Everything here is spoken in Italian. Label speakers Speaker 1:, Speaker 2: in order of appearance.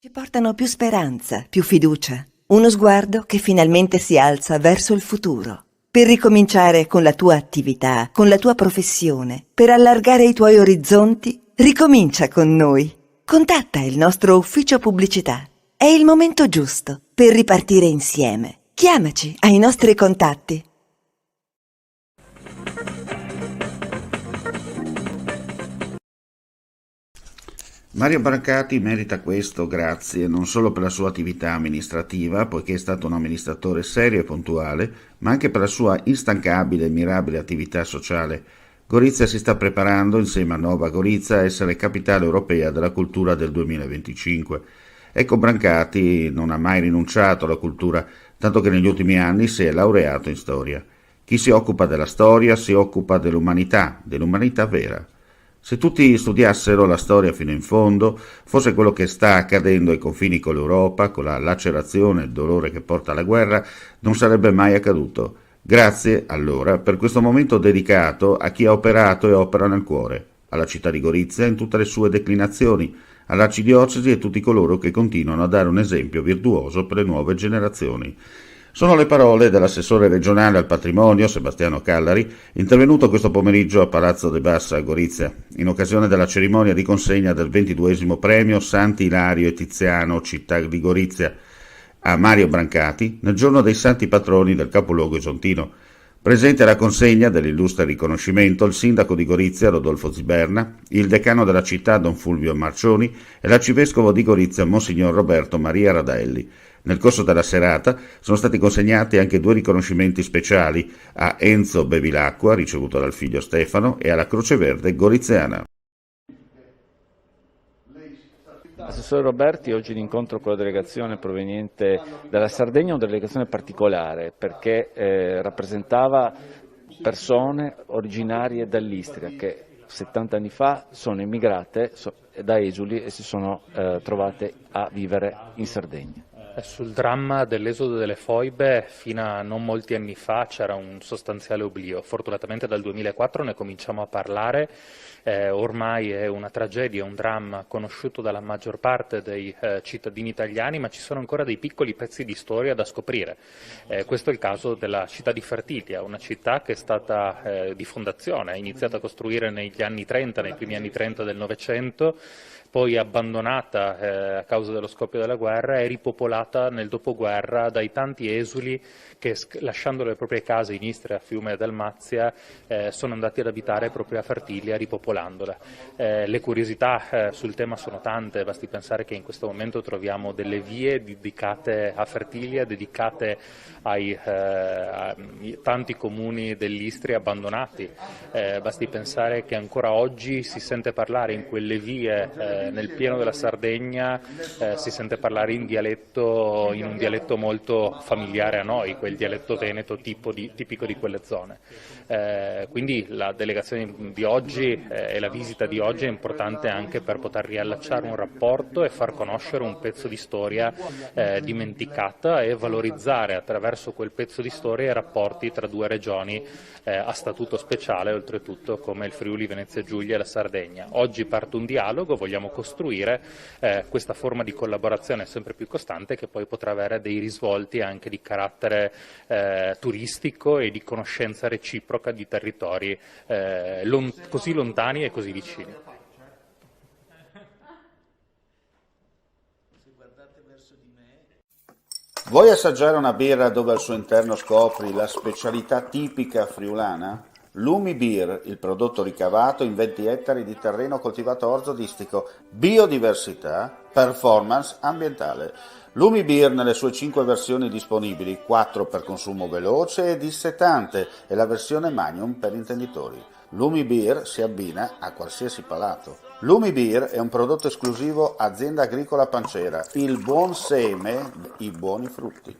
Speaker 1: Ci portano più speranza, più fiducia, uno sguardo che finalmente si alza verso il futuro. Per ricominciare con la tua attività, con la tua professione, per allargare i tuoi orizzonti, ricomincia con noi. Contatta il nostro ufficio pubblicità. È il momento giusto per ripartire insieme. Chiamaci ai nostri contatti.
Speaker 2: Mario Brancati merita questo grazie non solo per la sua attività amministrativa, poiché è stato un amministratore serio e puntuale, ma anche per la sua instancabile e mirabile attività sociale. Gorizia si sta preparando, insieme a Nova Gorizia, a essere capitale europea della cultura del 2025. Ecco, Brancati non ha mai rinunciato alla cultura, tanto che negli ultimi anni si è laureato in storia. Chi si occupa della storia si occupa dell'umanità vera. Se tutti studiassero la storia fino in fondo, fosse quello che sta accadendo ai confini con l'Europa, con la lacerazione e il dolore che porta alla guerra, non sarebbe mai accaduto. Grazie, allora, per questo momento dedicato a chi ha operato e opera nel cuore, alla città di Gorizia in tutte le sue declinazioni, all'arcidiocesi e tutti coloro che continuano a dare un esempio virtuoso per le nuove generazioni. Sono le parole dell'assessore regionale al patrimonio, Sebastiano Callari, intervenuto questo pomeriggio a Palazzo de Bassa a Gorizia, in occasione della cerimonia di consegna del 22° premio Santi Ilario e Tiziano, città di Gorizia, a Mario Brancati, nel giorno dei santi patroni del capoluogo isontino. Presente alla consegna dell'illustre riconoscimento il sindaco di Gorizia, Rodolfo Ziberna, il decano della città, Don Fulvio Marcioni, e l'arcivescovo di Gorizia, Monsignor Roberto Maria Radaelli. Nel corso della serata sono stati consegnati anche 2 riconoscimenti speciali a Enzo Bevilacqua, ricevuto dal figlio Stefano, e alla Croce Verde Goriziana.
Speaker 3: Assessore Roberti, oggi l'incontro con la delegazione proveniente dalla Sardegna è una delegazione particolare perché rappresentava persone originarie dall'Istria che 70 anni fa sono immigrate da esuli e si sono trovate a vivere in Sardegna.
Speaker 4: Sul dramma dell'esodo delle foibe fino a non molti anni fa c'era un sostanziale oblio, fortunatamente dal 2004 ne cominciamo a parlare, ormai è una tragedia, un dramma conosciuto dalla maggior parte dei cittadini italiani, ma ci sono ancora dei piccoli pezzi di storia da scoprire. Questo è il caso della città di Fertilia, una città che è stata di fondazione, è iniziata a costruire negli anni 30, nei primi anni 30 del Novecento, poi abbandonata a causa dello scoppio della guerra e ripopolata nel dopoguerra dai tanti esuli che, lasciando le proprie case in Istria, Fiume e Dalmazia, sono andati ad abitare proprio a Fertilia, ripopolandola. Le curiosità sul tema sono tante, basti pensare che in questo momento troviamo delle vie dedicate a Fertilia, dedicate ai tanti comuni dell'Istria abbandonati. Basti pensare che ancora oggi si sente parlare in quelle vie nel pieno della Sardegna, si sente parlare in un dialetto molto familiare a noi, quel dialetto veneto tipico di quelle zone. Quindi la delegazione di oggi e la visita di oggi è importante anche per poter riallacciare un rapporto e far conoscere un pezzo di storia dimenticata e valorizzare attraverso quel pezzo di storia i rapporti tra 2 regioni a statuto speciale, oltretutto, come il Friuli Venezia Giulia e la Sardegna. Oggi parte un dialogo, vogliamo costruire questa forma di collaborazione sempre più costante che poi potrà avere dei risvolti anche di carattere turistico e di conoscenza reciproca di territori così lontani e così vicini.
Speaker 2: Vuoi assaggiare una birra dove al suo interno scopri la specialità tipica friulana? Lumi Beer, il prodotto ricavato in 20 ettari di terreno coltivato orzodistico, biodiversità, performance ambientale. Lumi Beer nelle sue 5 versioni disponibili, 4 per consumo veloce e dissetante e la versione Magnum per intenditori. Lumi Beer si abbina a qualsiasi palato. Lumi Beer è un prodotto esclusivo Azienda Agricola Pancera, il buon seme, i buoni frutti.